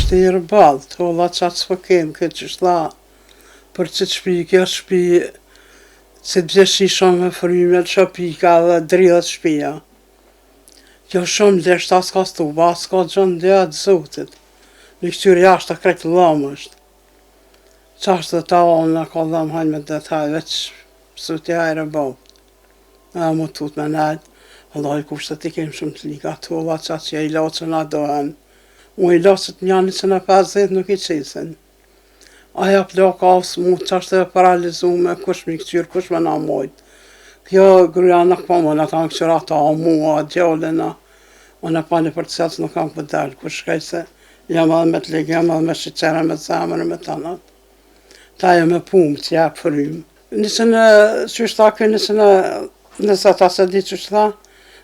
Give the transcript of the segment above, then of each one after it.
vështirë balë, të olla qatë s'po kemë, këtë që shta, për që të shpi, kjo shpi, që të bjeshi shumë me fryme, të shopika dhe dridhet shpia. Kjo shumë lesht, as ka stuba, as ka gjënë dhe atë zotit. Në këtyri jashtë të kretë lëmë është. Qashtë dhe ta onë në ka lëmë hajnë me dhe taj, veç pësut i hajre bau. A më tut me nejtë, Allah i kushtet i kemë shumë të liga të olla qatë që i loqën a dohen. Unë i loqët mjani që në 50 nuk i qesin. Aja plaka asë mu qashtë e paralizume, kush mi këqyrë, kush me na mojtë. Kjo gruja nuk po më në ta në këqyra ta, mua, gjallina. Unë e pani për të selës nuk kam për delë, kush shkaj se jam edhe me të ligë, jam edhe me shqyqere, me zemër, me të anët. Ta e me pumë që jep frymë. Nisë në qyshta këj, nëse ta se di që shta,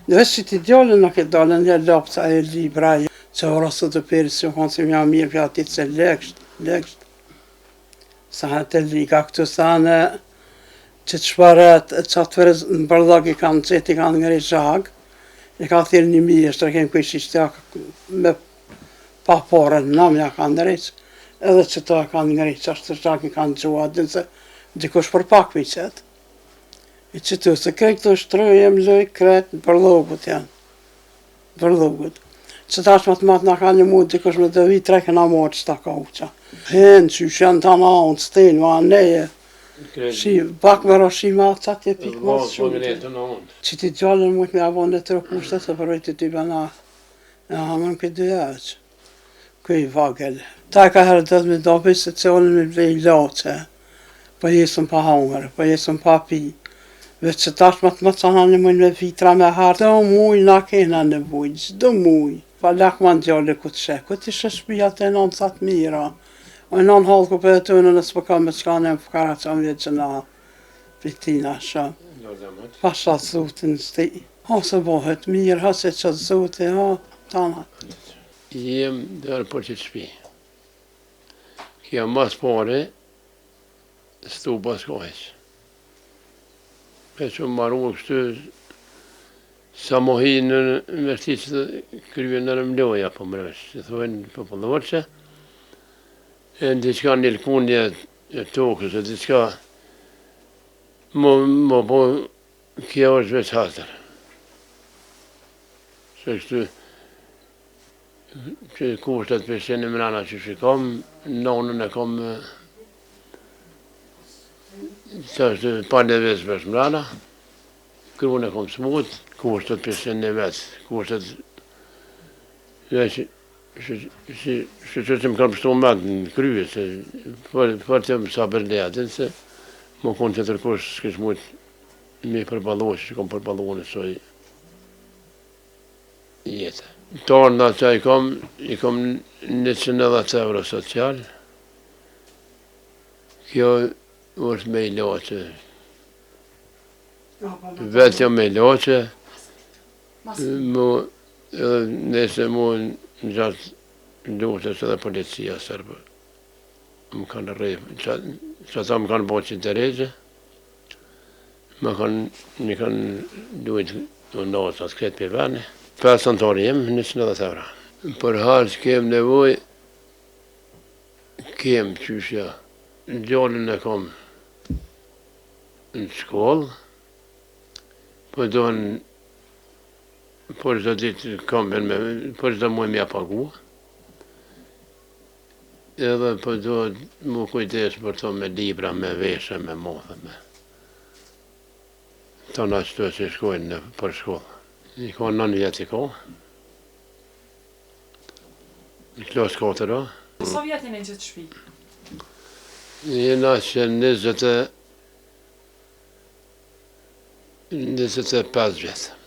në veç që ti djallin nuk e dalën, një lapca e libra, që ora së të peri si u konë si mja mirë, për ati që leksht. Sa në të liga këtu sa në që të shparet, që atë përës në bërlog i kanë qëti, i kanë ngëri zhag, i ka thirë një mirë, që të kemë këj shishtja me pa porën, në mja kanë ngëriq, edhe që të kanë ngëri, që ashtë të zhag i kanë gjua, dhe se dikush për pak për qëtë. I që të se krej këto shtrëjem lëj kretë, bërlogut janë, bërlogut. Që ta është më të nga ka një mund, dikush me dhe vitre, këna morë që ta ka uqa. Henë që janë të na unë, stilë, ma neje, bak me roshima, qatë je pikë mas shumë. Që ti gjallën mujtë me avon dhe të rëkushtet, se përvej të ty bëna, e hamën këtë dy eqë, këj vagel. Ta ka herë dhe me dobi se që olën me blej loqe, për jesëm pa hangër, për jesëm pa pi. Veç që tash më të më cana një mujnë me vitra me harë, do mujnë na kena nevojë, gjdo mujnë. Pa lak ma në gjallë këtë shek, këtë ishe shpia të e nënë sa të mira. O e nënë halku për e të në nësë për ka me qka në më fëkara që më vjetë që na pritina shumë. Pasha zotin sti, ha se bohet mirë, ha se që zotin, ha, tana. Jem dërë për që të shpi. Kja mas pare, stu pas kohës. E që më marru kështu, sa mohi në mërti që të kryen në rëmloja po mërësh, që thujnë për pëllorë e në diqka një lëkundje e tokës, e diqka më po kja është veç hatër. Se kështu, që kushtet për shenë mrana që që kam, nonën e kam që është pa neves për shmrana, kruën e kom smut, kushtet për shenë neves, kushtet që që më kam pështu mat në kryje, se për të më sa për lejatin, se më konë që tërkush s'kesh mujtë me përbalosh, që kom përbalosh në soj jetë. Tarë nga që i kom 190 euro social, kjo është me i loqe, vetë jo me i loqe, nëse mu në gjatë luftës edhe policia sërbë, më kanë rejë, që ata më kanë bërë që të regje, më kanë duhet në nësë asë kretë për vene, 5 antarë jem, 190 euro. Për halë që kemë nevoj, kemë qyshja, gjallën e kom në shkollë, për donë, për çdo ditë kam për çdo muaj m'ja pagu, edhe për do mu kujdes për to me libra, me veshe, me mothe, me të nga qëto që shkojnë për shkollë. I ka 9 vjetë i ka, në klasë 4. Sa vjetin e gjithë shpi? Jena që 25 vjetë.